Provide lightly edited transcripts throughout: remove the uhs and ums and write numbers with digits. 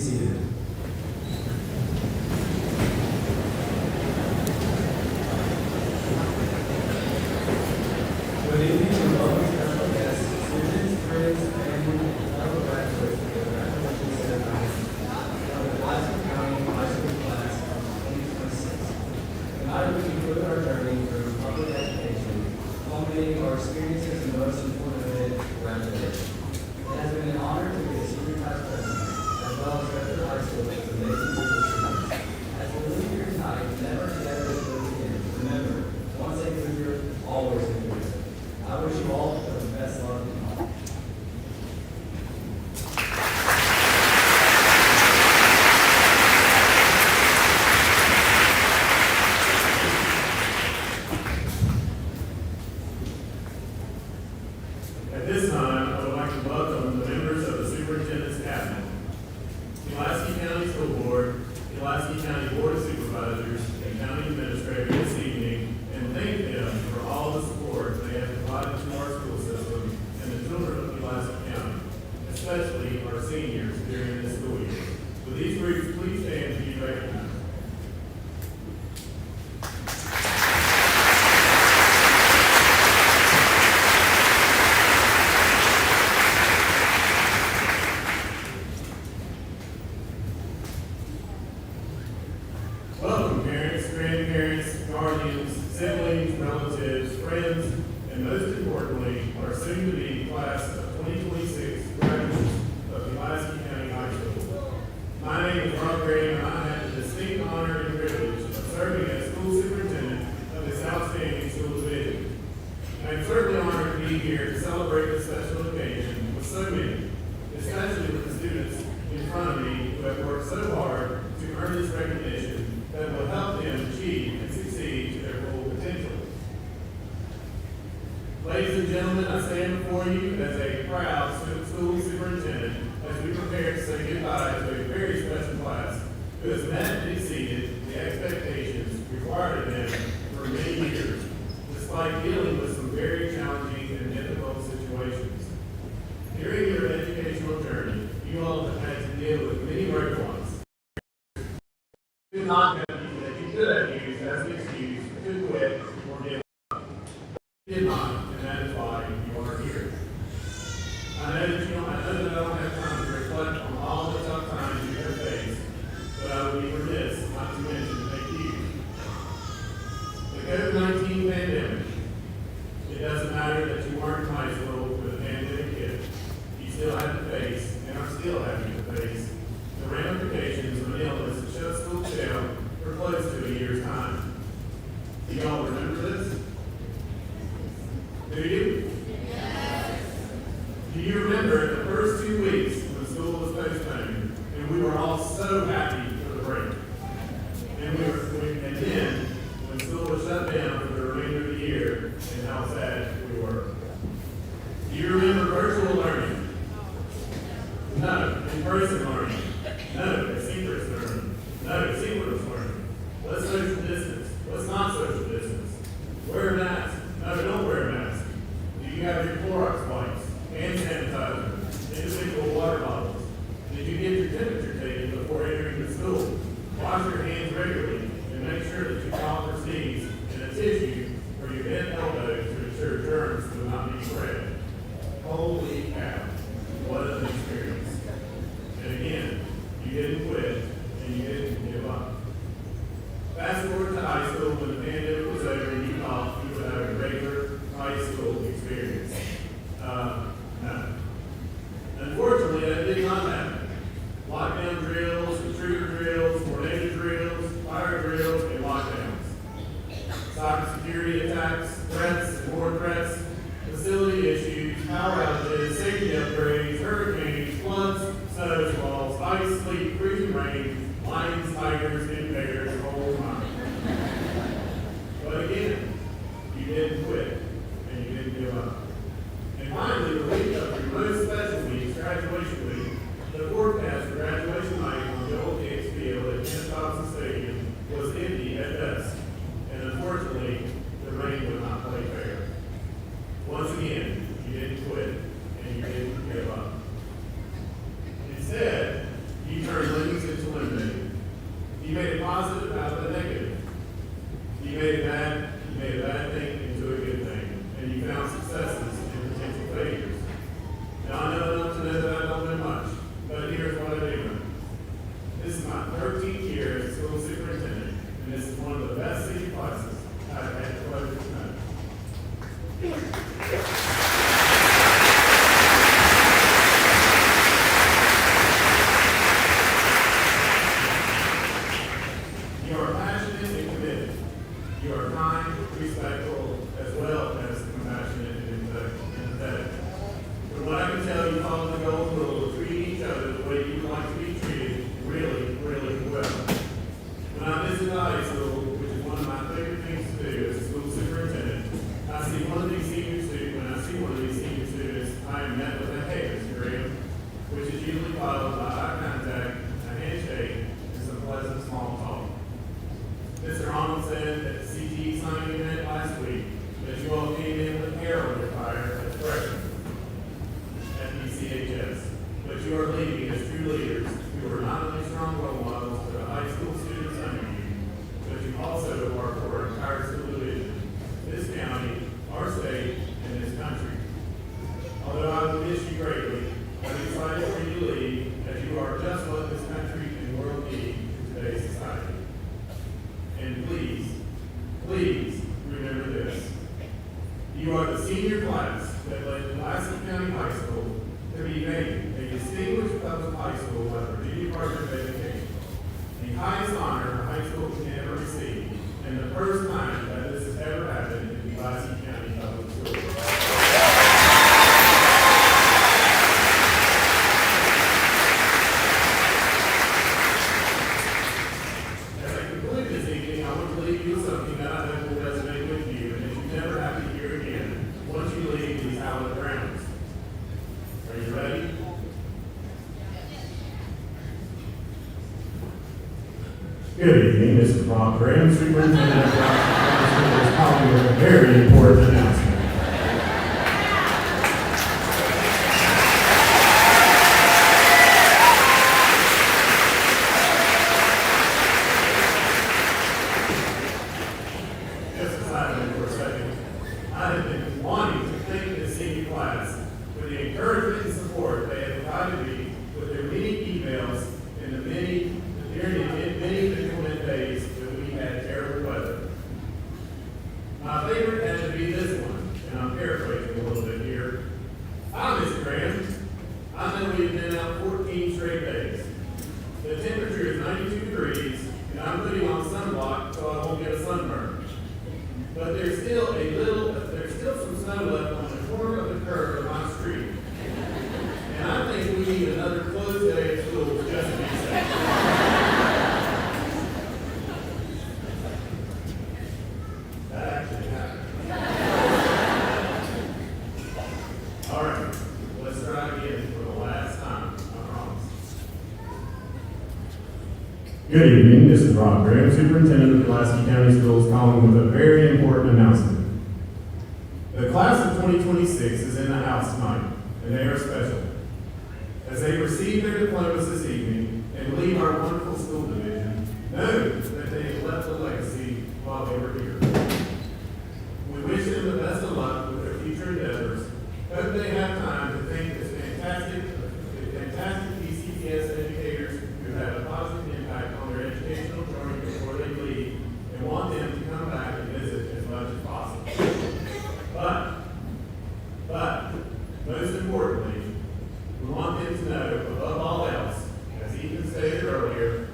seated. Good evening and welcome special guests, students, friends, family, and fellow graduates to the graduation ceremony of the Pulaski County High School class of 2026. Tonight we conclude our journey through public education, culminating our experiences and most importantly, graduation. It has been an honor to be a senior class president, as well as Redford High School with amazing group of students. As we leave here tonight, never together as we begin. Remember, once a Cougar, always a Cougar. I wish you all the best luck in life. At this time, I would like to welcome the members of the Superintendent's Cabinet, Pulaski County School Board, Pulaski County Board of Supervisors, and County Administrator this evening, and thank them for all the support they have provided to our school system and the children of Pulaski County, especially our seniors during this school year. Will these groups please stand to be recognized? Welcome, parents, grandparents, guardians, siblings, relatives, friends, and most importantly, our soon-to-be class of 2026 graduates of Pulaski County High School. My name is Rob Gray, and I have the distinct honor and privilege of serving as school superintendent of this outstanding school division. I'm certainly honored to be here to celebrate this special occasion with so many, especially with the students in front of me who have worked so hard to earn this recognition that will help them achieve and succeed to their full potential. Ladies and gentlemen, I stand before you as a proud school superintendent as we prepare to say goodbye to a very special class who has met and exceeded the expectations required of them for many years, despite dealing with some very challenging and difficult situations. During your educational journey, you all have had to deal with many roadblocks. Content that you could have used as an excuse to quit or give up. You did not, and that is why you are here. I know that I don't have time to reflect on all the tough times you have faced, but I would be remiss not to mention thank you. The COVID-19 pandemic, it doesn't matter that you weren't in high school with a pandemic hit, you still had to face, and are still having to face, the ramifications of an illness that shut schools down for close to a year's time. Do y'all remember this? Do you? Yes. Do you remember the first 2 weeks when school was postponed and we were all so happy for the break? And then when school was shut down for the remainder of the year and how sad we were. Do you remember virtual learning? No. In-person learning? No. Asynchronous learning? No. Synchronous learning? Let's social distance. Let's not social distance. Wear a mask. No, don't wear a mask. Do you have your Clorox wipes, hand sanitizer, individual water bottles? Did you get your temperature taken before entering the school? Wash your hands regularly and make sure that you cough or sneeze and a tissue for your bent elbows to ensure germs will not be spread. Holy cow, what an experience. And again, you didn't quit and you didn't give up. Fast forward to high school when the pandemic was over and you thought you would have a regular high school experience. No. Unfortunately, that did not happen. Lockdown drills, intruder drills, tornado drills, fire drills, and lockdowns. Cybersecurity attacks, threats, and more threats, facility issues, power outages, safety upgrades, hurricanes, floods, snowstorms, ice, sleet, freezing rain, lions, tigers, and bears, the whole time. But again, you didn't quit, and you didn't give up. And finally, the week of your most special week, graduation week, the forecast for graduation night on the old Gates Field at Thompson Stadium was empty at best, and unfortunately, the rain would not play fair. Once again, you didn't quit, and you didn't give up. Instead, you turned bad thing into a good thing, and you found successes in potential failures. Now, I know enough to know that I don't know much, but here's what I do know. This is my 13th year as school superintendent, and this is one of the best city classes I've had the pleasure to know. You are passionate and committed. You are kind, respectful, as well as compassionate and empathetic. From what I can tell, you follow the golden rule of treating each other the way you would like to be treated really, really well. When I visit the high school, which is one of my favorite things to do as a school superintendent, I see one of these senior students. When I see one of these senior students, I am met with a "Hey, Mr. Graham," which is usually followed by eye contact, a handshake, and some pleasant small talk. Mr. Arnold said at the CTE signing event last week that you all came in with hair on your fire as freshmen at PCHS, but you are leading as true leaders who are not only strong role models to the high school students under you, but you also are for our entire school division, this county, our state, and this country. Although I will miss you greatly, I'm excited for you to leave, as you are just what this country and world need in today's society. And please, please remember this. You are the senior class that led Pulaski County High School to be named a distinguished public high school by the Virginia Department of Education, the highest honor a high school can ever receive, and the first time that this has ever happened in Pulaski County Public Schools. As I conclude this evening, I want to leave you with something that I hope will resonate with you and that you never have to hear again once you leave these hallowed grounds. Are you ready? Good evening, this is Rob Graham, Superintendent of Pulaski County Schools, calling with a very important announcement. Just aside for a second, I have been wanting to thank this senior class for the encouragement and support they have provided me with their many emails and the many inclement days that we had terrible weather. My favorite had to be this one, and I'm paraphrasing a little bit here. Hi, Mr. Graham. I know we've been out 14 straight days. The temperature is 92 degrees, and I'm putting on sunblock so I won't get a sunburn. But there's still some snow left on the corner of the curb of my street. And I think we need another closed day of school just to be safe. That actually happened. All right, let's try again for the last time, I promise. Good evening, this is Rob Graham, Superintendent of Pulaski County Schools, calling with a very important announcement. The class of 2026 is in the house tonight, and they are special. As they receive their diplomas this evening and leave our wonderful school division, know that they have left a legacy while they were here. We wish them the best of luck with their future endeavors. Hope they have time to thank the fantastic PCTS educators who have a positive impact on their educational journey before they leave, and want them to come back and visit as much as possible. But most importantly, we want them to know, above all else, as Ethan stated earlier,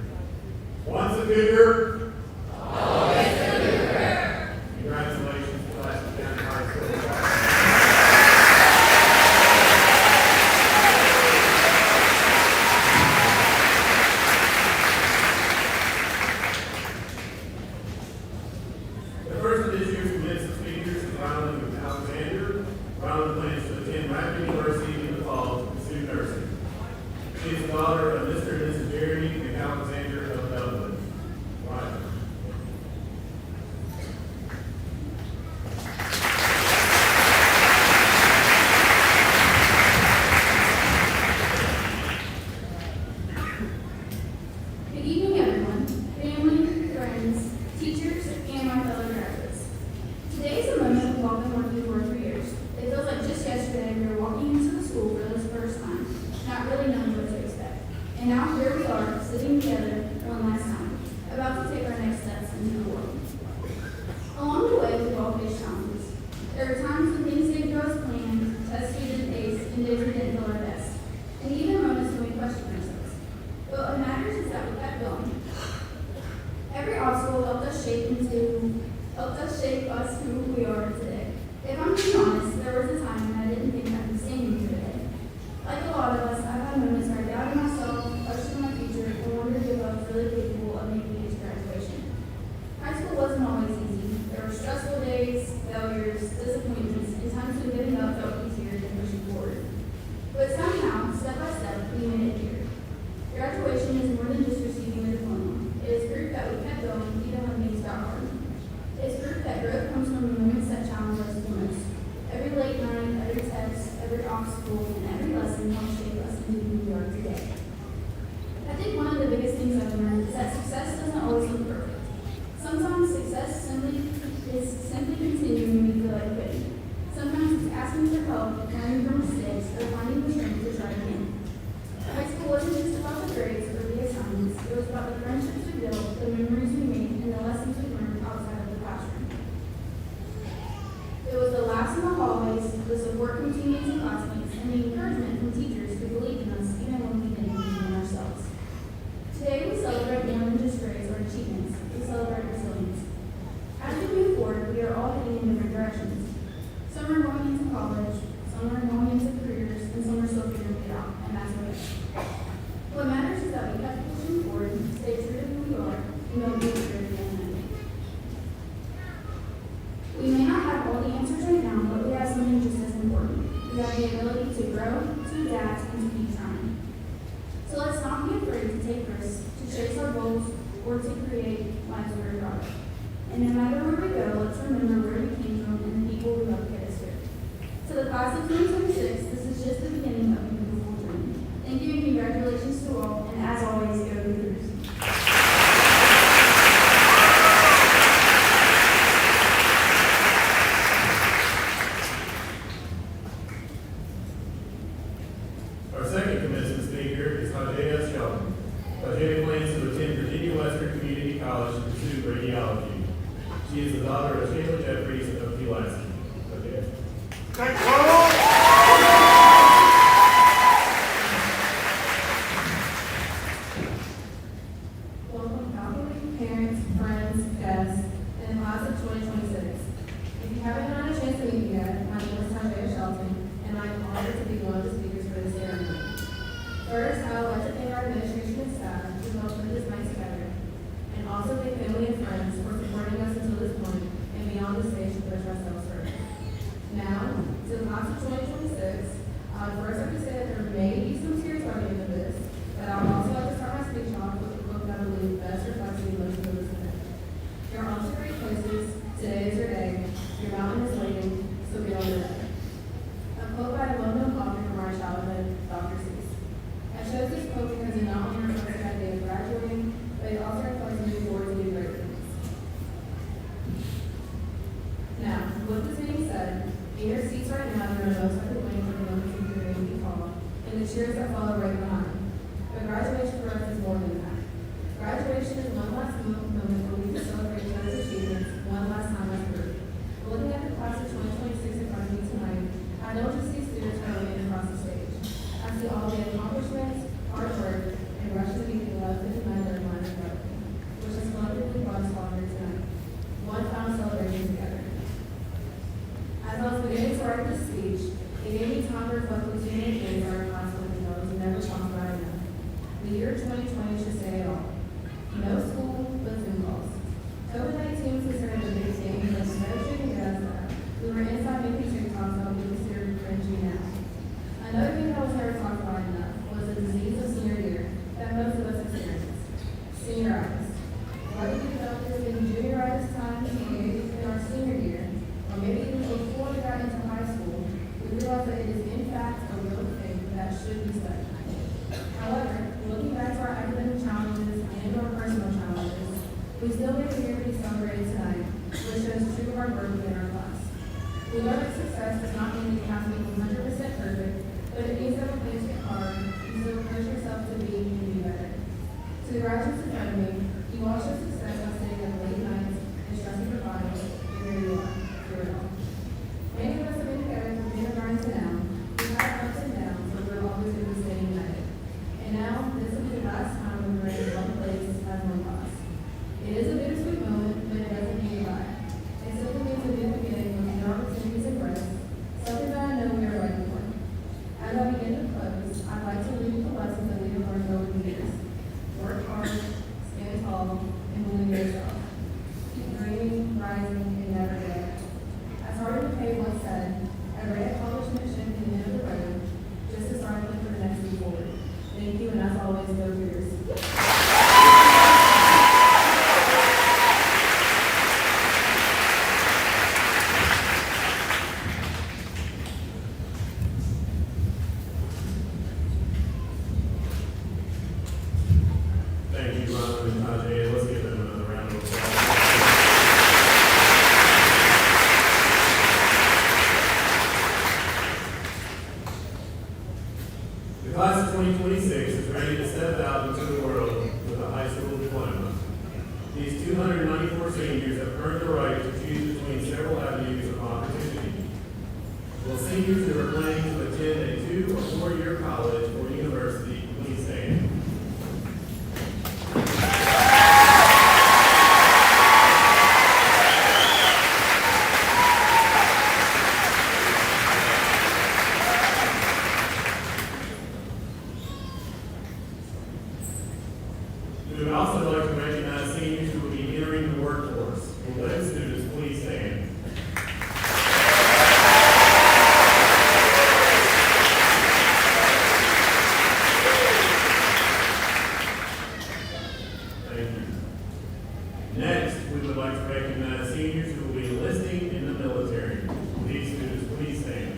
once a Cougar, always a Cougar. Congratulations, Pulaski County High School. teammates and classmates, and the encouragement from teachers who believed in us even when we didn't believe in ourselves. Today we celebrate more than just grades or achievements. We celebrate resilience. As we move forward, we are all heading in different directions. Some are going into college, some are going into careers, and some are still figuring it out, and that's okay. What matters is that we kept pushing forward, stay true to who we are, and don't be afraid of the unknown. We may not have all the answers right now, but we have something just as important. We have the ability to grow, to adapt, and to keep trying. So let's not be afraid to take risks, to chase our goals, or to create lives we're proud of. And no matter where we go, let's remember where we came from and the people who helped get us here. To the class of 2026, this is just the beginning of a beautiful journey. Thank you and congratulations to all, and as always, go Cougars. Our second commencement speaker is Hajaya Shelton. Hajaya plans to attend Virginia Western Community College to pursue radiology. She is the daughter of Shayla Jeffries of Pulaski. Hajaya. Welcome faculty, parents, friends, guests, and the class of 2026. If you haven't had a chance to meet me yet, my name is Hajaya Shelton, and I'm honored to be one of the speakers for this ceremony. First, I would like to thank our administration and staff who helped put this night together, and also thank family and friends for supporting us until this point and beyond the stage to push ourselves further. Now, to the class of 2026, I would first like to say that there may be some tears by the end of this, but I would also like to start my speech off with a quote that I believe best reflects the emotion of this event. You're on to great places, today is your day, your mountain is waiting, so get on your way. A quote by a well-known author from our childhood, Dr. Seuss. I chose this quote because it not only reflects the idea of graduating, but it also reflects moving forward to do great things. Now, with this being said, in your seats right now, there are most likely waiting for the moment to hear your name be called, and the cheers that follow right behind. But graduation for us is more than that. Graduation is one last moment where we can celebrate each other's achievements one last time as a group. Looking at the class of 2026 in front of me tonight, I know to see students hurrying across the stage. I see all the accomplishments, hard work, and rush to be the love and unite their mind and brother, which has collectively brought us all here tonight. One final celebration together. As I was beginning to write this speech, it gave me time to reflect on too many things our class went through that was never talked about enough. The year 2020 should say it all. No school, but Zoom calls. COVID-19 was considered the biggest thing, but instead of shooting us up, we were inside making TikToks that would be considered cringy now. Another thing that was never talked about enough was the disease of senior year that most of us experience. Senioritis. Whether we developed this in junioritis time, or maybe in our senior year, or maybe even before we got into high school, we realized that it is in fact a real thing that should be studied. However, looking back to our academic challenges and our personal challenges, we still get to hear be celebrated tonight, which shows true hard work within our class. We know that success does not mean that you have to be 100% perfect, but it means that when things get hard, you still push yourself to be and be better. To the graduates in front of me, you all show success by staying up late nights and stressing for finals, and here you are, through it all. Many of us have been together from kindergarten to now. We've had ups and downs, but we're always going to be staying united. And now, this will be the last time when we're in one place as one class. It is a bittersweet moment, but it doesn't mean goodbye. It simply means a new beginning with new opportunities and growth, something that I know we are ready for. As I begin to close, I'd like to leave with the lessons that we have learned over the years. Work hard, stand tall, and seniors who are planning to attend a 2 or 4-year college or university, please stand. We would also like to recognize seniors who will be entering the workforce. Will those students please stand? Thank you. Next, we would like to recognize seniors who will be enlisting in the military. Will these students please stand?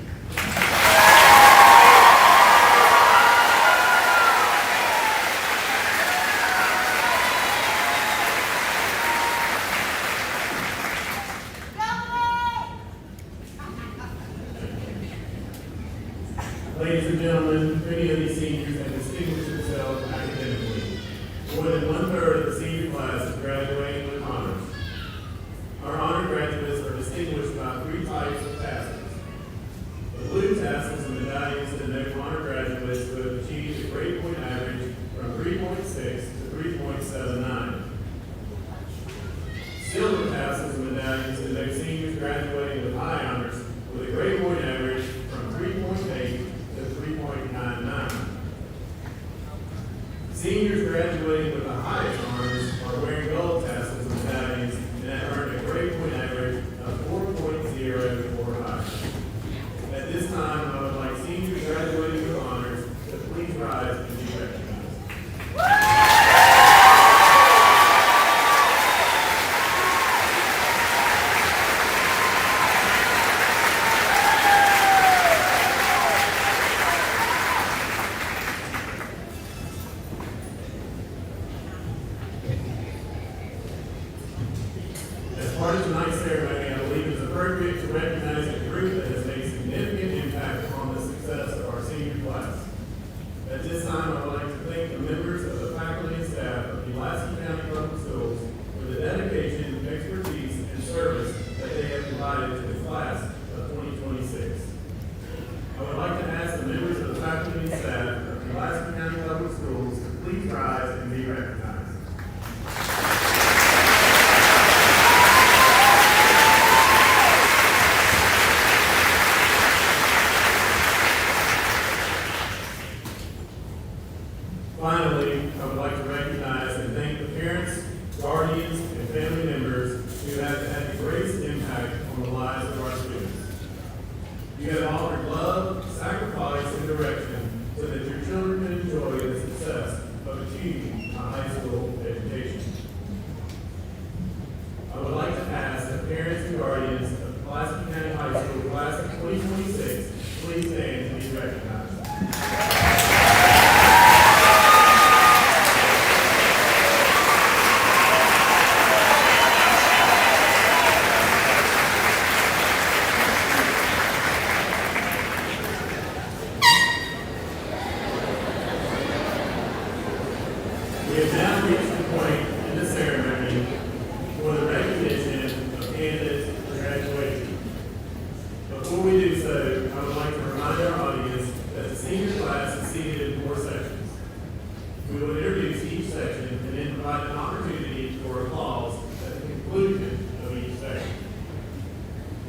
Ladies and gentlemen, many of these seniors have distinguished themselves academically. More than 1/3 of the senior class is graduating with honors. Our honor graduates are distinguished by 3 types of tassels. The blue tassels and medallions denote honor graduates who have achieved a grade point average from 3.6 to 3.79. Silver tassels and medallions denote seniors graduating with high honors with a grade point average from 3.8 to 3.99. Seniors graduating with the highest honors are wearing gold tassels and medallions and have earned a grade point average of 4.0 or higher. At this time, I would like seniors graduating with honors to please rise and be recognized. As part of tonight's ceremony, I believe it's appropriate to recognize a group that has made significant impact on the success of our senior class. At this time, I would like to thank the members of the faculty and staff of Pulaski County Public Schools for the dedication, expertise, and service that they have provided to the class of 2026. I would like to ask the members of the faculty and staff of Pulaski County Public Schools to please rise and be recognized. Finally, I would like to recognize and thank the parents, guardians, and family members who have had the greatest impact on the lives of our students. You have offered love, sacrifice, and direction so that your children can enjoy the success of achieving a high school education. I would like to ask the parents and guardians of Pulaski County High School class of 2026 please stand and be recognized. We have now reached the point in the ceremony for the recognition of candidates for graduation. Before we do so, I would like to remind our audience that the senior class is seated in 4 sections. We will introduce each section and then provide an opportunity for applause at the conclusion of each section.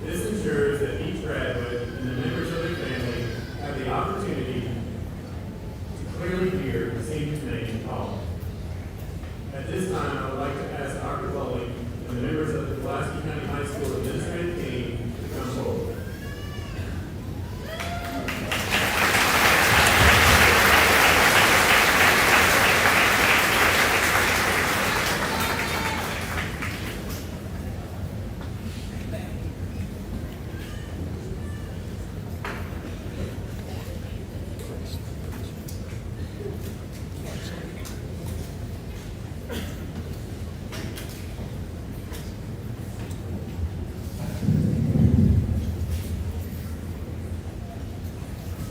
This ensures that each graduate and the members of their family have the opportunity to clearly hear the senior's name called. At this time, I would like to ask Dr. Bowling and the members of the Pulaski County High School administrative team to come forward.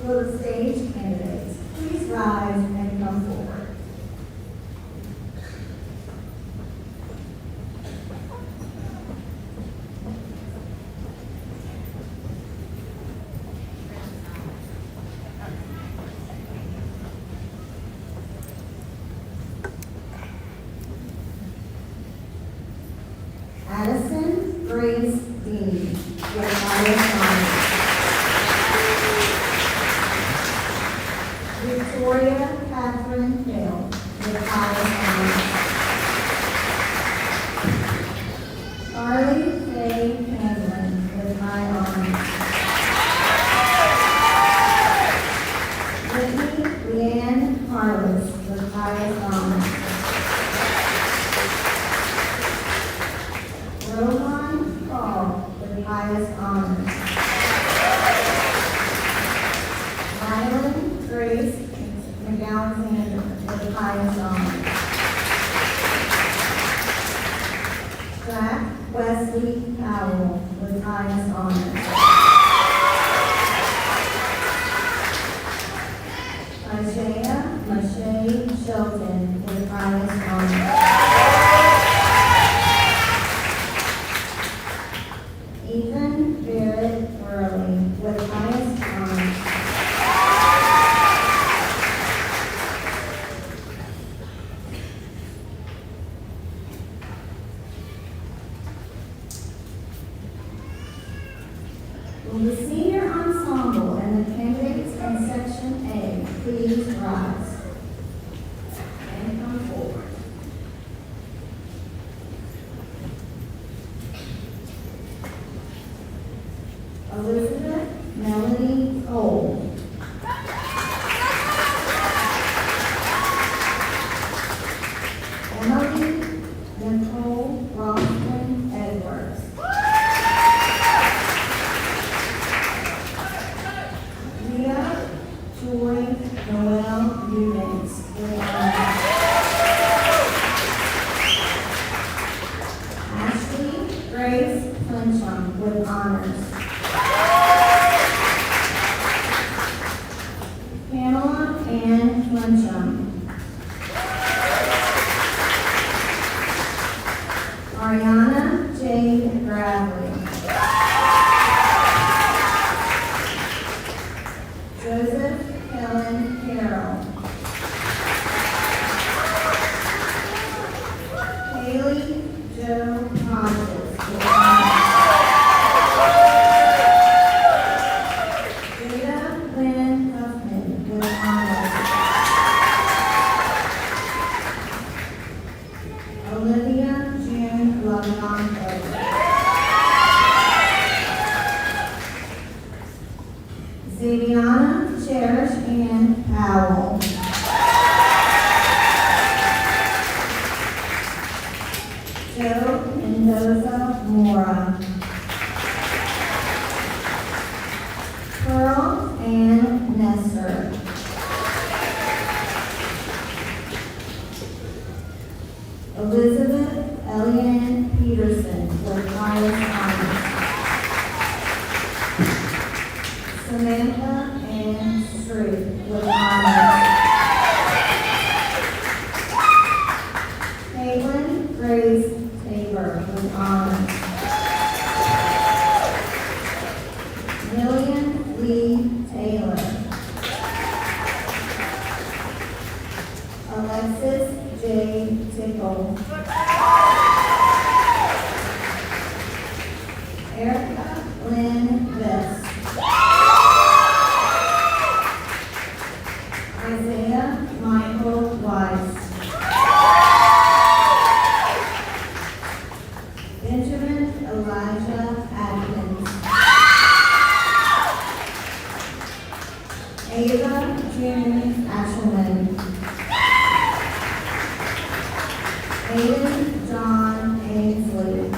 Will the stage candidates please rise and come forward? Victoria Catherine Hill with highest honors. Carly Faye Hamlin with high honors. Whitney Leanne Harless with highest honors. Rohan Paul with highest honors. Rylan Grace McAlexander with highest honors. Jack Wesley Powell with highest honors. Isaiah Mache Shelton with highest honors. Ethan Barrett Burley with highest honors. Will the senior ensemble and the candidates in section A please rise and come forward? Elizabeth Melanie Cole. Emily Nicole Rosalind Edwards. Leah Joy Noel Eubanks with honors. Ashley Grace Flinchum with honors. Pamela Ann Flinchum. Ariana Jade Bradley. Joseph Helen Carroll. Haley Joe Hodges with honors. Jada Lynn Huffman with honors. Olivia June Lavianto. Xaviana Cherish Ann Powell. Joe Mendoza Mora. Pearl Ann Nestor. Elizabeth Eliane Peterson with highest honors. Samantha Ann Street with honors. Caitlin Grace Tabor with honors. Lillian Lee Taylor. Alexis J. Tickle. Erica Lynn Vest. Isaiah Michael Weiss. Benjamin Elijah Atkins. Ava June Ashelman. Aiden John Ainsley.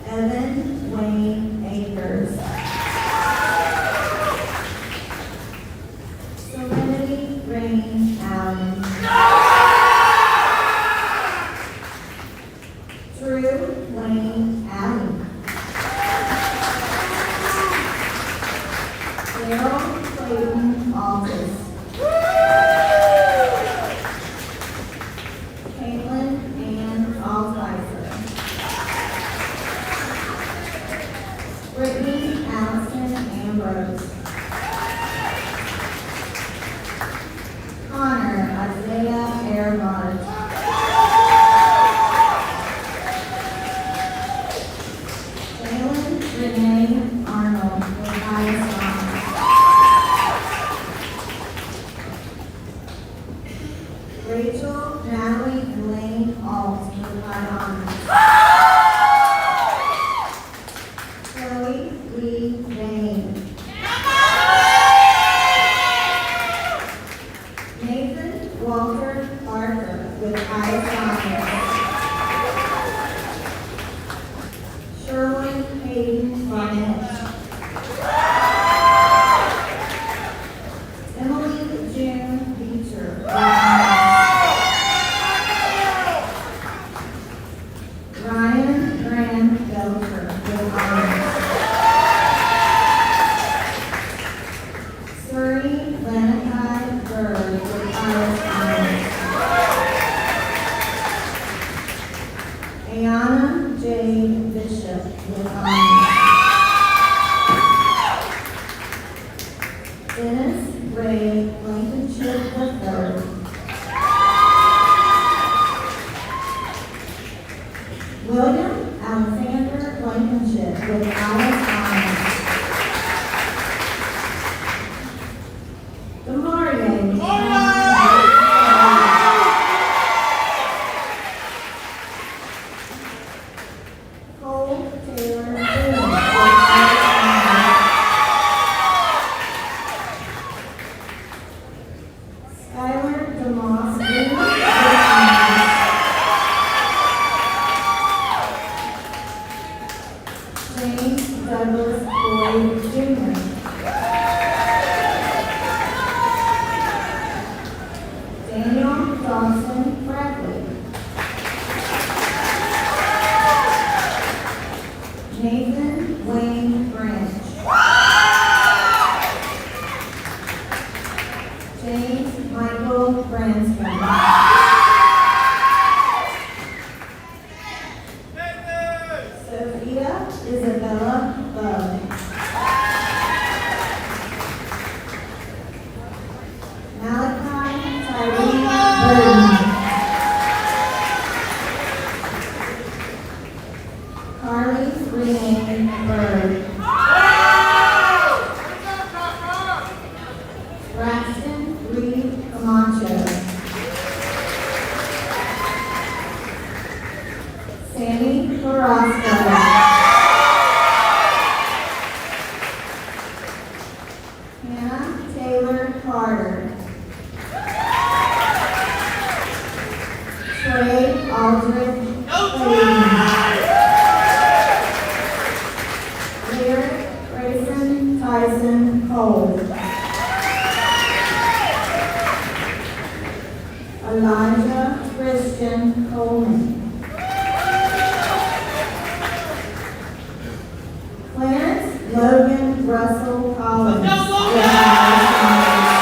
Evan Wayne Akers. Serenity Rain Allen. Drew Wayne Allen. Daryl Clayton Aldis. Caitlin Ann Altizer. Brittany Allison Ambrose. Connor Isaiah Earhart. Jalen Renee Arnold with highest honors. Blankenship with honors. Dennis Ray Blankenship III. William Alexander Blankenship with Alice honors. Cole Taylor Boone with Alice honors. Skylar DeMoss Boone with honors. James Douglas Boyd Jr. Daniel Dawson Bradley. Nathan Wayne Branch. James Michael Branscombe. Sophia Isabella Love. Malachi Tyree Burton. Carly Renee Bird. Braxton Reed Camacho. Sammy Carrasco. Hannah Taylor Carter. Trey Aldridge Clayton. Lyric Grayson Tyson Cole. Elijah Christian Coleman. Clarence Logan Russell Collins. with Alice honors.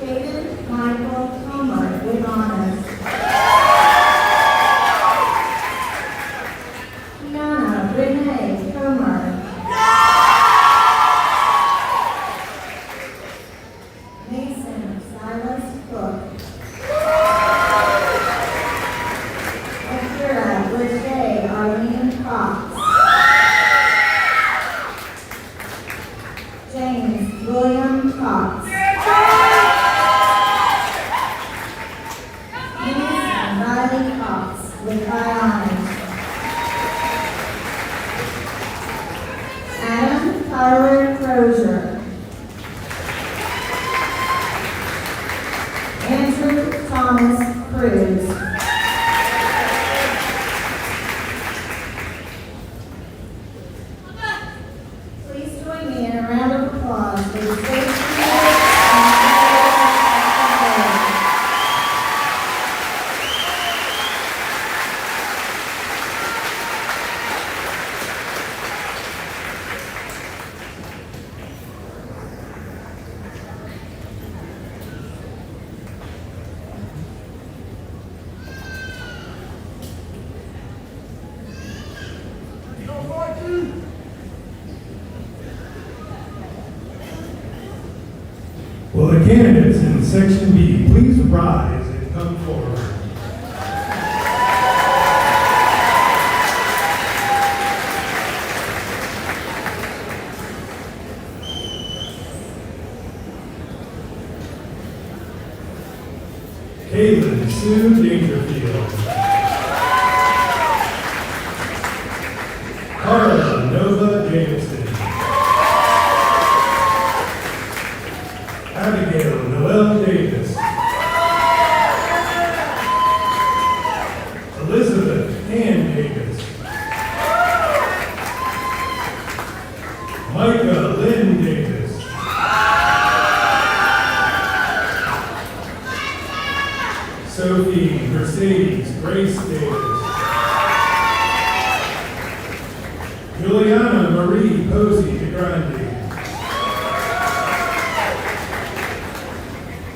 Caden Michael Comer with honors. Kiana Renee Comer. Mason Silas Cook. Akira Lachey Arlene Cox. James William Cox. Dennis Riley Cox with high honors. Adam Tyler Crozier. Andrew Thomas Cruz. Please join me in a round of applause for the state students and Will the candidates in Section B please rise and come forward? Caitlin Sue Dangerfield. Carla Nova Jameson. Abigail Noel Davis. Elizabeth Ann Davis. Micah Lynn Davis. Sophia Sophie Mercedes Grace Davis. Juliana Marie Posey de Grande.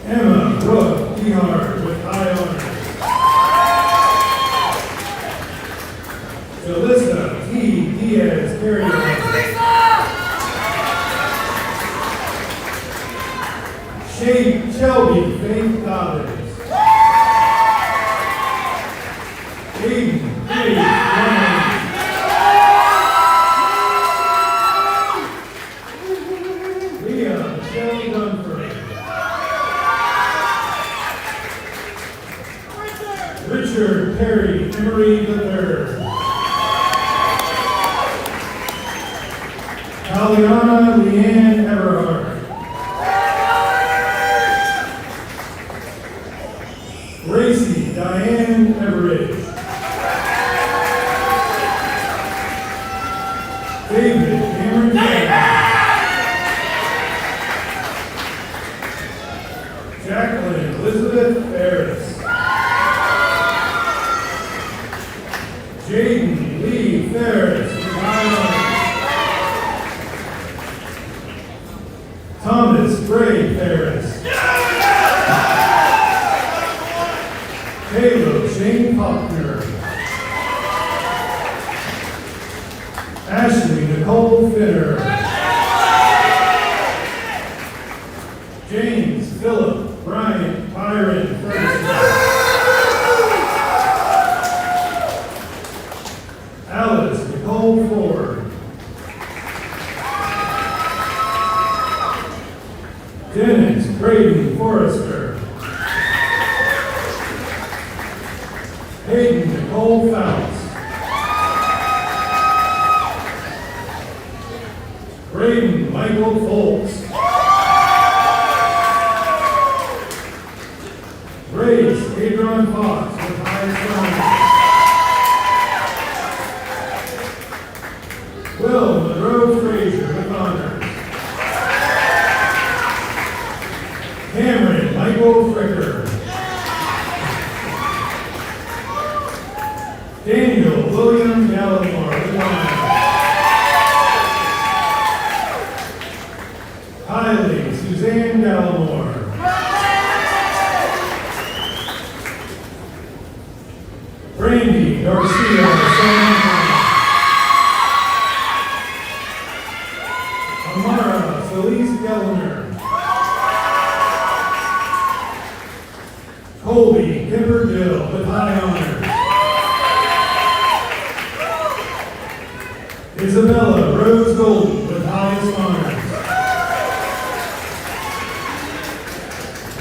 Emma Brooke Dehard with high honors. Jalissa T. Diaz Carrier. Shelby Faith Dobbins. Aiden Faith Ryan. Leah Michelle Dunford. Richard Perry Emery III. Aliana Leanne Everhart. Gracie Diane Everidge. David Cameron Cameron. Jacqueline Elizabeth Ferris. Jaden Lee Ferris. Thomas Gray Ferris. Caleb Shane Faulkner. Ashley Nicole Finner. James Philip Brian Byron Ferguson. Alice Nicole Ford. Dennis Braden Forrester. Hayden Nicole Fouts. Braden Michael Foltz. Grace Adron Fox with highest honors. Will Monroe Frazier with honors. Cameron Michael Fricker. Daniel William Gallimore with honors. Kylie Suzanne Gallimore. Brandy Garcia Amara Felice Gellner. Colby Kimber Dill with high honors. Isabella Rose Golden with highest honors.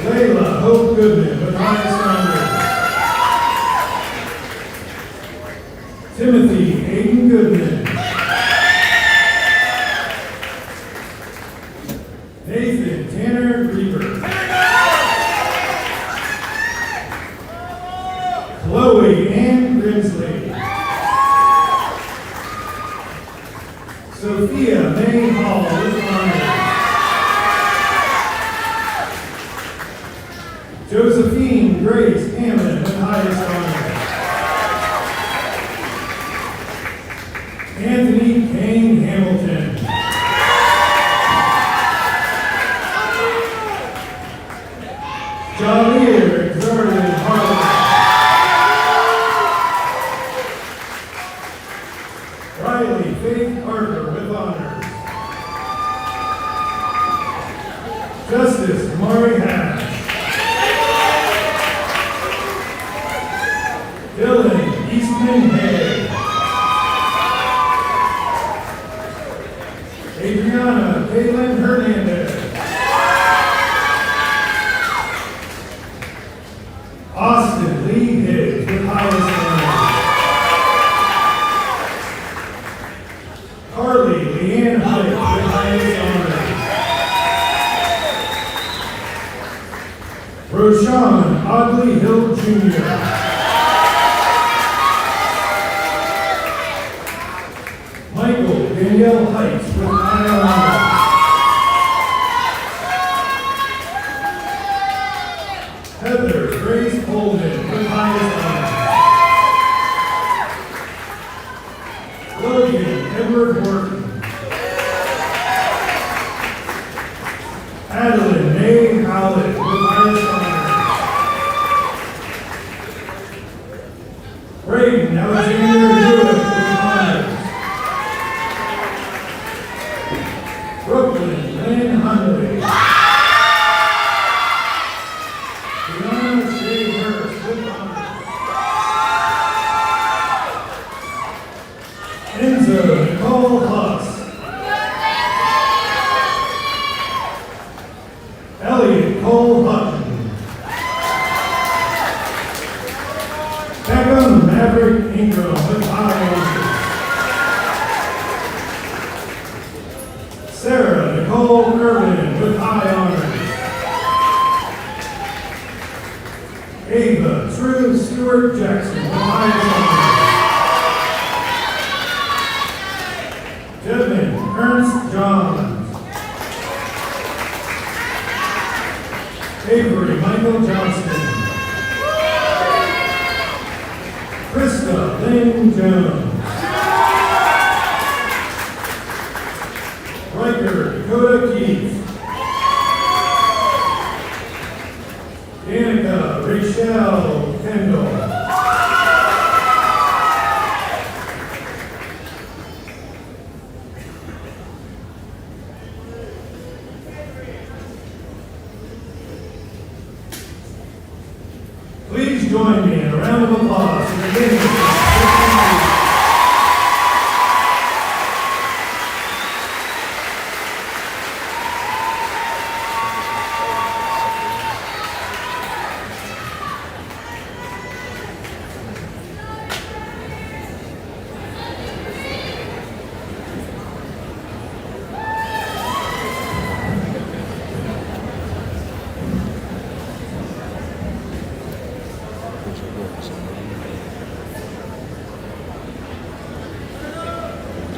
Layla Hope Goodman with highest honors. Timothy Aiden Goodman. Nathan Tanner Grieber. Chloe Ann Grimsley. Sophia May Hall with honors. Josephine Grace Hammond with highest honors. Anthony Kane Hamilton. Javier Jordan Harlan. Riley Faith Parker with honors. Justice Mari Hatch. Dylan Eastman Hay. Adriana Kaylin Hernandez. Austin Lee Higgs with highest honors. Carly Leanne Higgs with highest honors. Roshan Audley Hill Jr. Michael Danielle Heights with high honors. Heather Grace Holden with Braden Alexander Hewitt with honors. Brooklyn Lynn Hundley. Brianna Shea Hurst with honors. Enzo Nicole Huss. Elliot Cole Hutton. Beckham Maverick Ingram with high honors. Sarah Nicole Irvin with high honors. Ava True Stewart Jackson with high honors. Devin Ernst Johns. Avery Michael Johnston. Krista Lynn Jones. Riker Dakota Keith. Danica Rachel Kendall. Please join me in a round of applause for the beginning of this.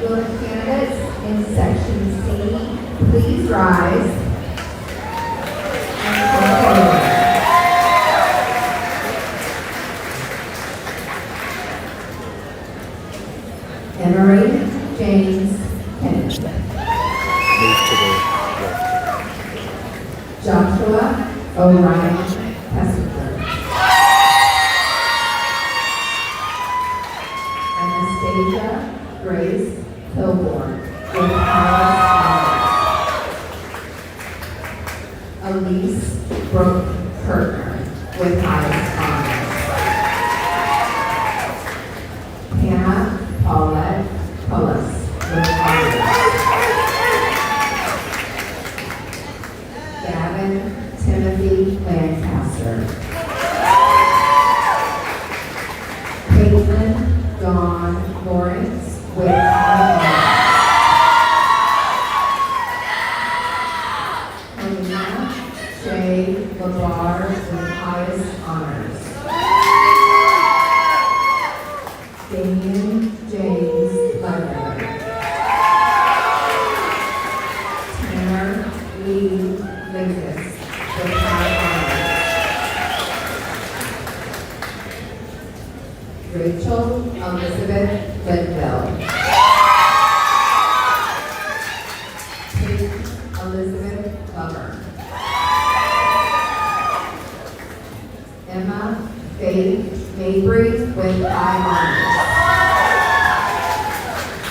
Will the candidates in section C please rise and come forward? Emery James Kennedy. Move to the left. Joshua O'Ryan Kessler. Anastasia Grace Kilborn with highest honors. Elise Brooke Kirtner with highest honors. Hannah Paulette Pullis with honors. Gavin Timothy Lancaster. Caitlin Dawn Lawrence with honors. Helena Shay LeBar with highest honors. Damian James Leather. Tanner Lee Lingus with high honors. Rachel Elizabeth Linville. Kate Elizabeth Glover. Emma Faith Mabry with high honors.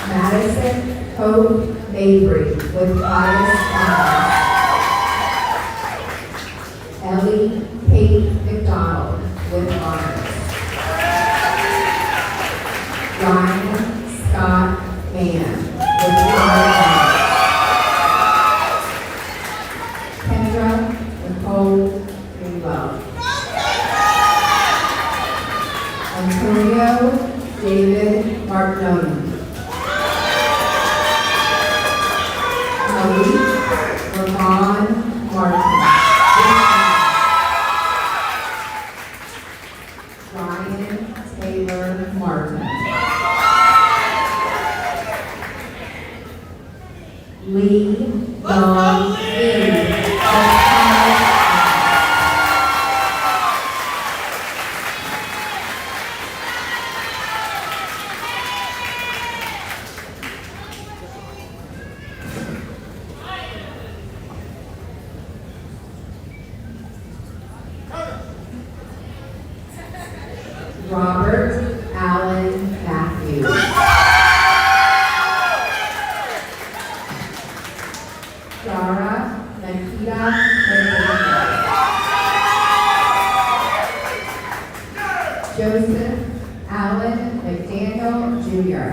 Madison Hope Mabry with highest honors. Ellie Kate McDonald with honors. Ryan Scott Mann with high honors. Kendra Nicole Greenwell. Antonio David Martinoni. Malik Ravon Martin. Ryan Taylor Martin. Lee Don Lee. Robert Allen Joseph Allen McDaniel Jr.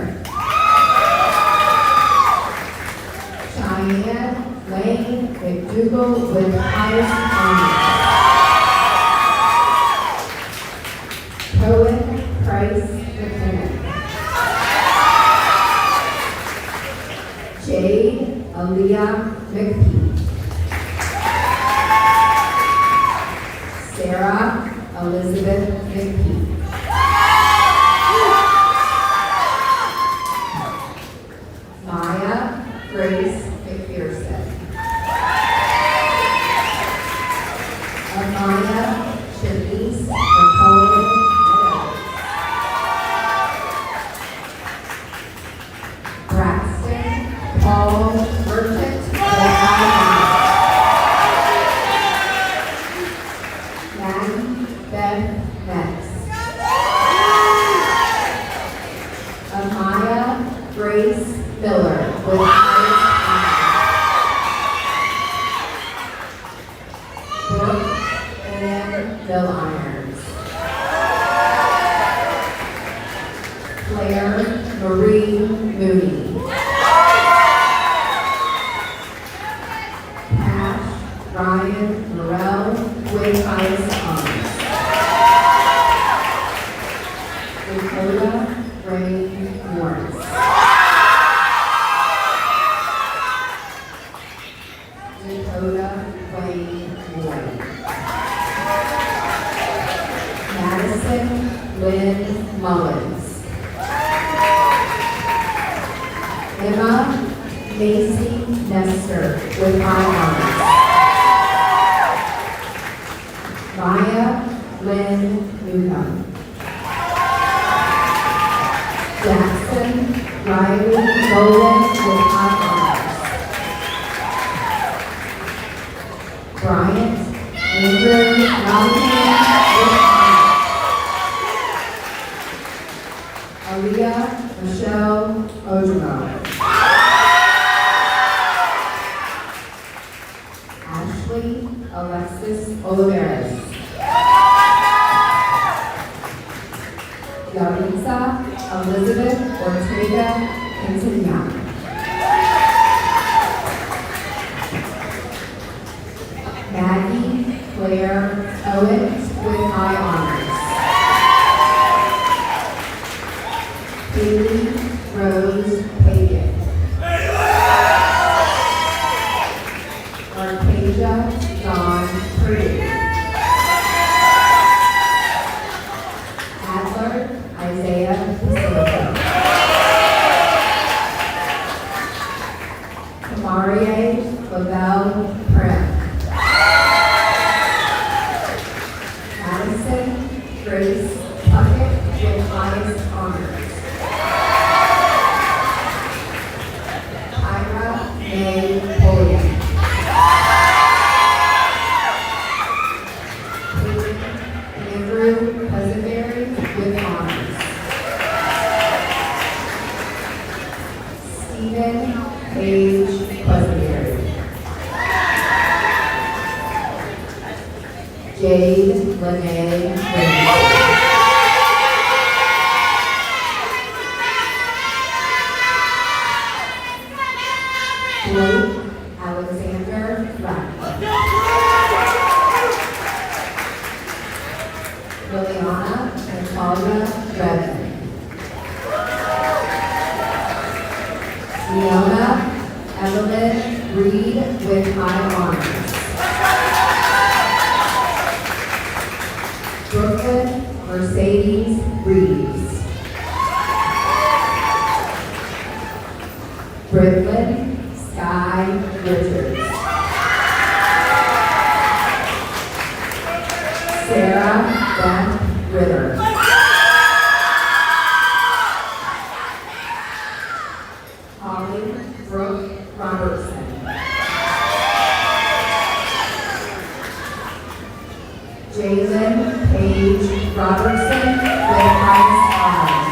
Cheyenne Lane McDougal with highest honors. Cohen Price McKinnon. Jade Aaliyah McPhee. Sarah Elizabeth McPhee. Maya Grace McPherson. Amaya Shanice Nicole Meadows. Braxton Paul Merchant Maddie Beth Metz. Amaya Grace Miller with highest honors. Brooke Ann Bill Irons. Claire Marie Mooney. Cash Ryan Morrell with highest honors. Dakota Rain Morris. Dakota Wayne Moore. Madison Lynn Mullins. Emma Macy Nestor with high honors. Maya Lynn Newcomb. Jackson Riley Nolan with high honors. Bryant Andrew Robinson with honors. Aaliyah Michelle Ojimo. Ashley Alexis Olivares. Yaritza Elizabeth Ortega Quintanilla. Maggie Claire Owens with high honors. Haley Rose Pagan. Arcadia John Purdue. Adler Isaiah Pasilko. Kamarie Lavelle Prim. Madison Grace Puckett with highest honors. Ira May Pulliam. Andrew Pesenberry with honors. Stephen Page Pesenberry. Jade Lene Ramsey. Blake Alexander Ratcliffe. Liliana Natalia Redmond. Leona Evelyn Reed with high honors. Brooklyn Mercedes Reeves. Bridlin Sky Richards. Sarah Beth Ritter. Holly Brooke Robertson. Jalen Page Robertson with highest honors.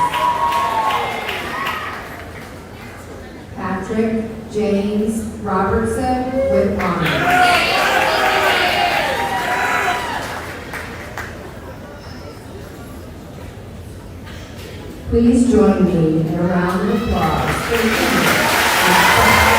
Patrick James Robertson with honors. Please join me in a round of applause for the candidates.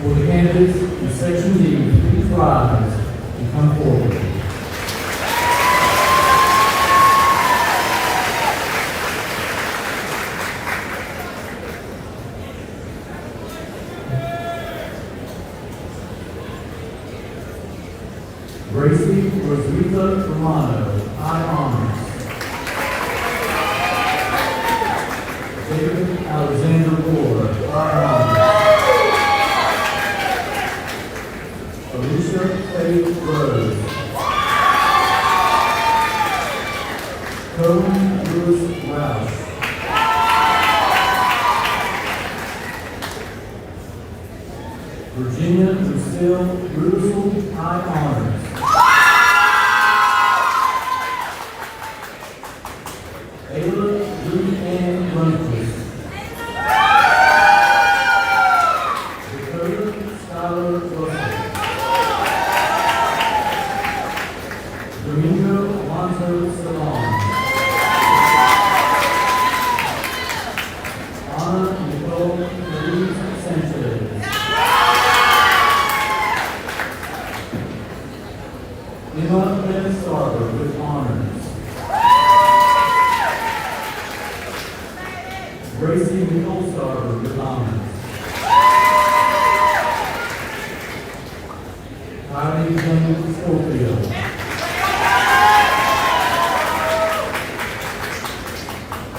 For the candidates in Section D, please rise and come forward. Gracie Roswitha Romano, high honors. David Alexander Moore, high honors. Alicia Faith Rose. Cohen Lewis Roush. Virginia Lucille Rudisell, high honors. Ayla Ruth Ann Lundquist. Dakota Skylar Russell. Domingo Alonso Salon. Ana Nicole Louise Sanchez. Emma Beth Sarver with honors. Gracie Nicole Sarver with honors. Kylie James Schofield.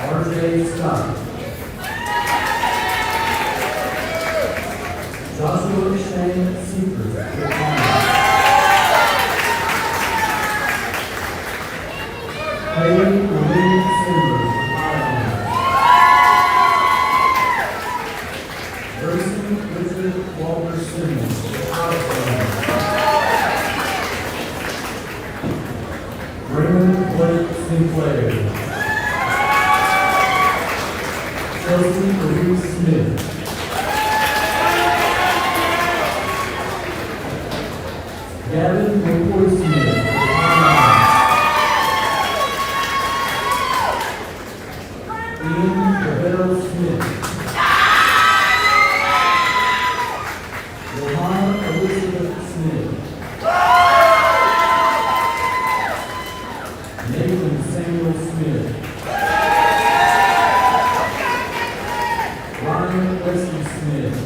R.J. Scott. Joshua Shane Seekers with honors. Haley Marie Simmers with high honors. Grayson Richard Walker Simmons with high honors. Raymond Blake Sinclair. Chelsea Marie Smith. Gavin McCoy Smith with high honors. Ian Roberto Smith. Johanna Elizabeth Smith. Nathan Samuel Smith. Ryan Wesley Smith.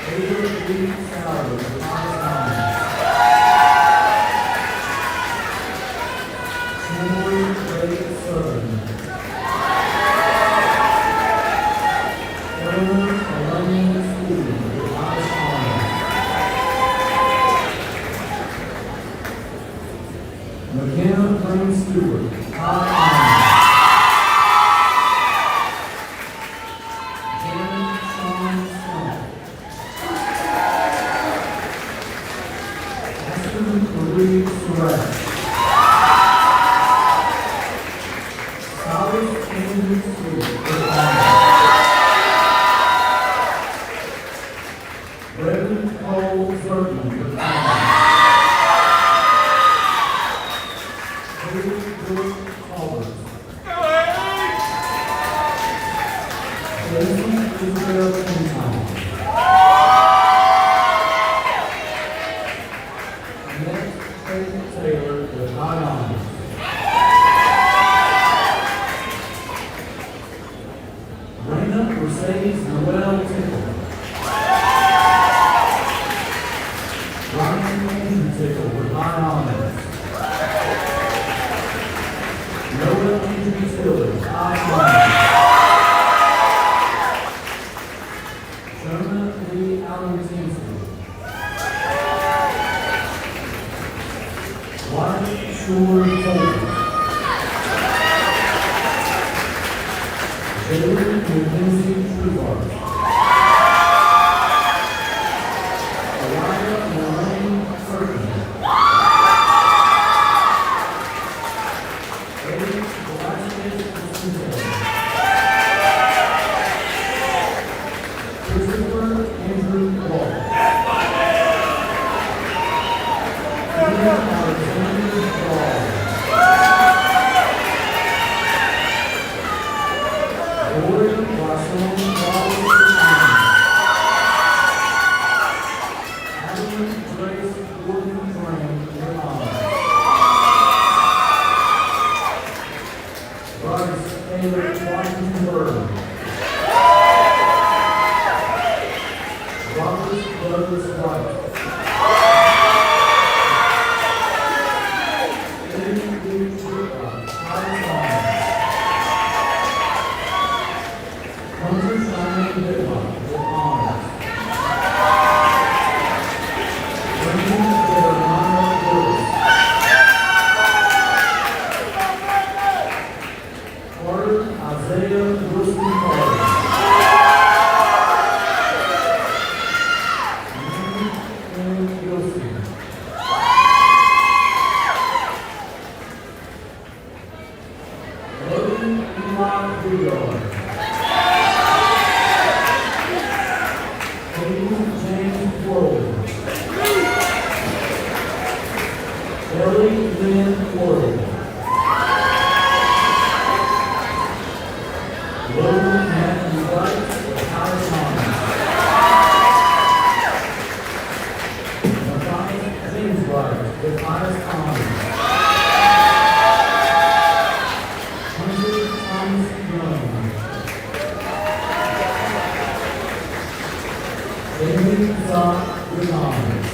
Ada Lee Sauer with high honors. Troy Ray Southern. Eleanor Alani Stewart with high honors. McKenna Green Stewart, high honors. Jan Sean Scott. Aspen Marie Surratt. Silas Andrew Stewart with honors. Brendan Cole Zerton with honors. Haley Brooke Colbert. Lacey Isabel Kintown. Annette Faith Taylor with high honors. Raina Mercedes Noel Tickle. Tickle with high honors. Noah Andrew Tiller, high honors. Shona Lee Allen Tinsley. Wyatt Shore Taylor. Jalen Mackenzie Trueheart. Alana Lorraine Perkins. Eddie Velasquez Jacinto. Christopher Andrew Wall. Ian Alexander Ball. Gordon Wasson Wallace. Adeline Grace Gordon Graham, with honors. Bryce Taylor Washington Bird. Robert Douglas White. Eddie Lee Whitlock, high honors. Hunter Simon Whitlock, with honors. Brendan Fernando Lewis. Carter Isaiah Wilson Carter. Anthony Gilsey. Logan Enoch Bouillard. Hayden James Worley. Ellie Lynn Worley. Logan Matthew Wright, with highest honors. Matthias James Wright, with highest honors. Hunter Thomas Young. Damon Zock, with honors.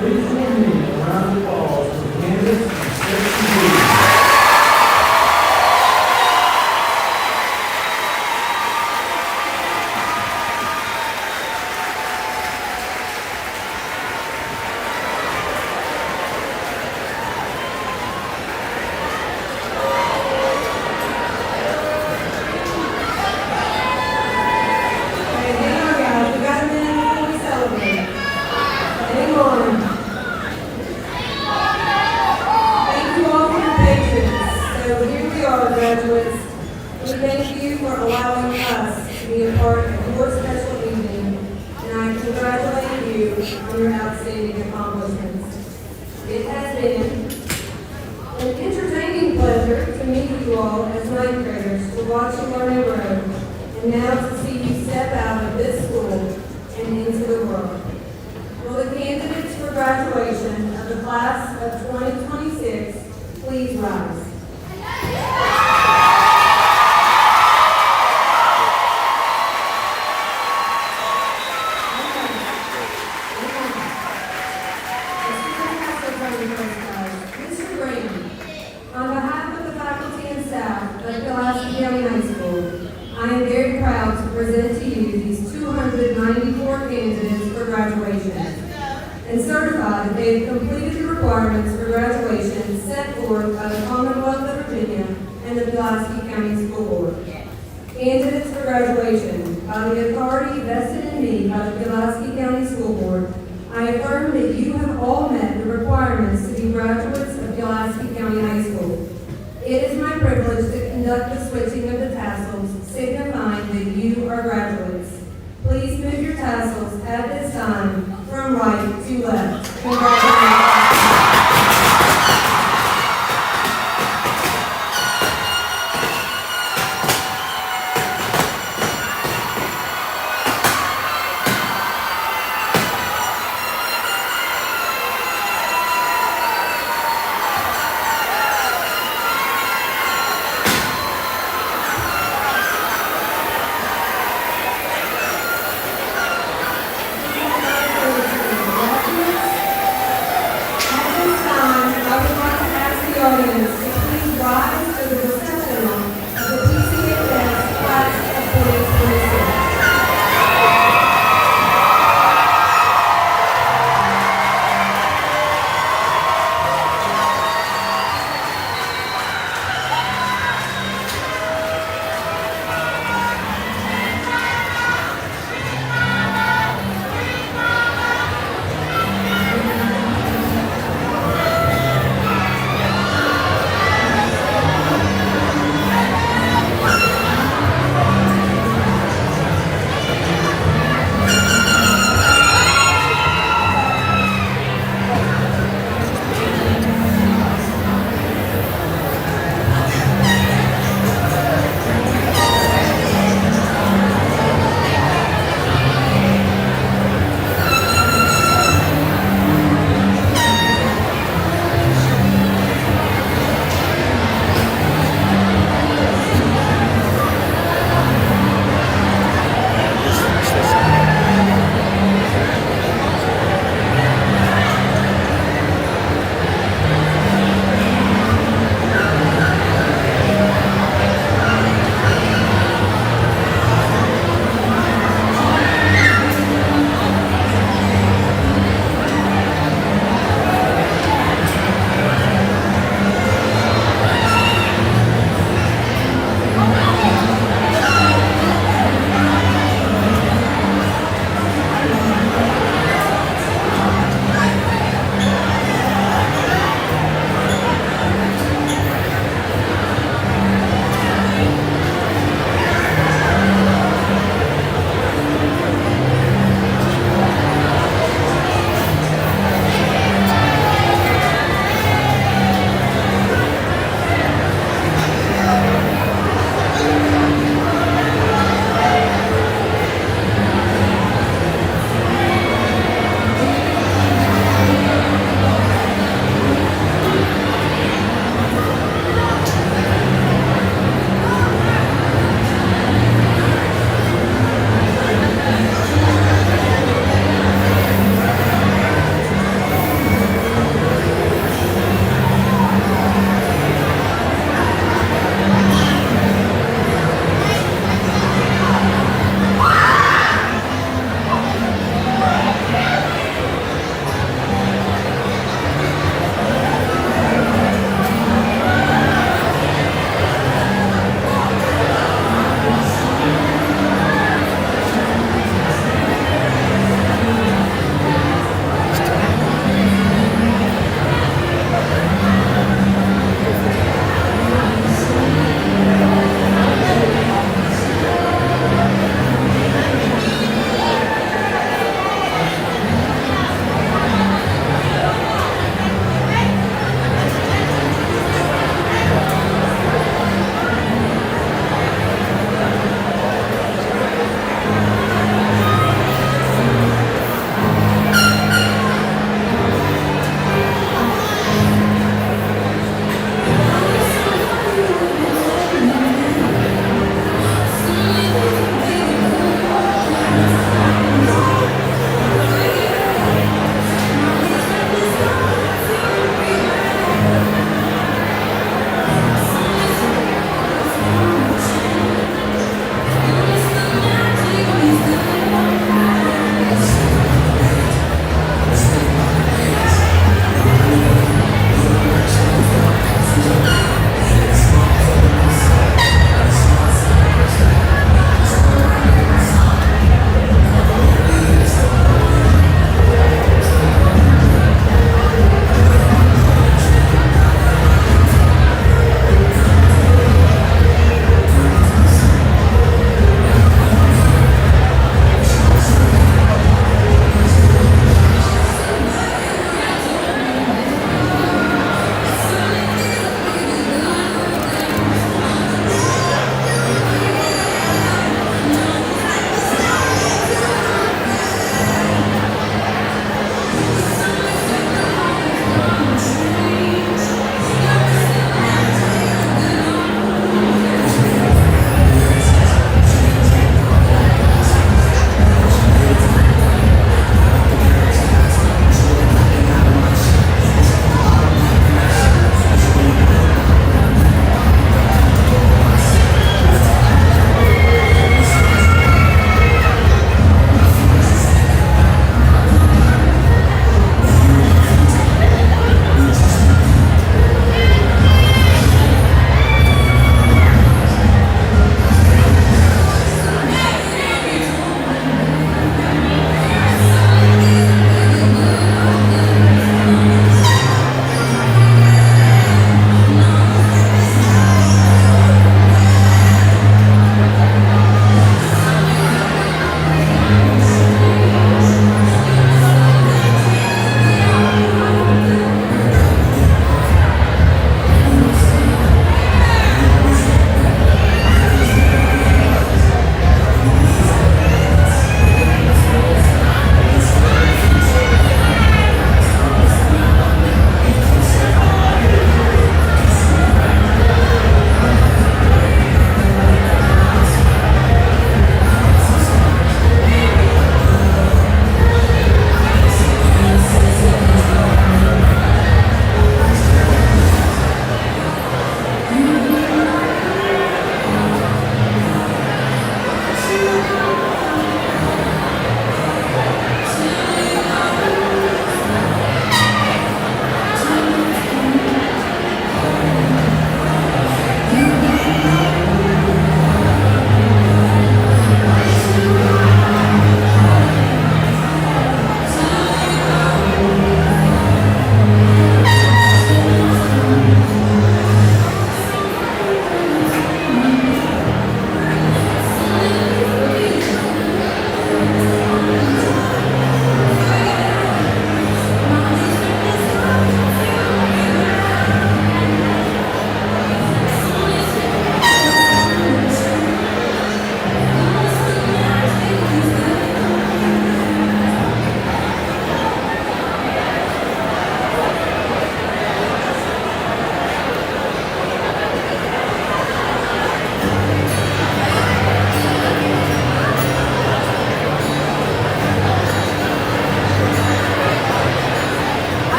Please join me in a round of applause for the candidates and section leaders. Okay, hang on, guys. We got a minute before we celebrate. Hang on. Thank you all for your patience. So here we are, graduates. We thank you for allowing us to be a part of your special evening, and I congratulate you on your outstanding accomplishments. It has been an entertaining pleasure to meet you all as ninth graders, to watch you learn and grow, and now to see you step out of this school and into the world. Will the candidates for graduation of the class of 2026 please rise? Mr. Graham, on behalf of the faculty and staff of Pulaski County High School, I am very proud to present to you these 294 candidates for graduation and certify that they have completed the requirements for graduation set forth by the Commonwealth of Virginia and the Pulaski County School Board. Candidates for graduation, by the authority vested in me by the Pulaski County School Board, I affirm that you have all met the requirements to be graduates of Pulaski County High School. It is my privilege to conduct the switching of the tassels, signifying that you are graduates. Please move your tassels at this time from right to left. Congratulations.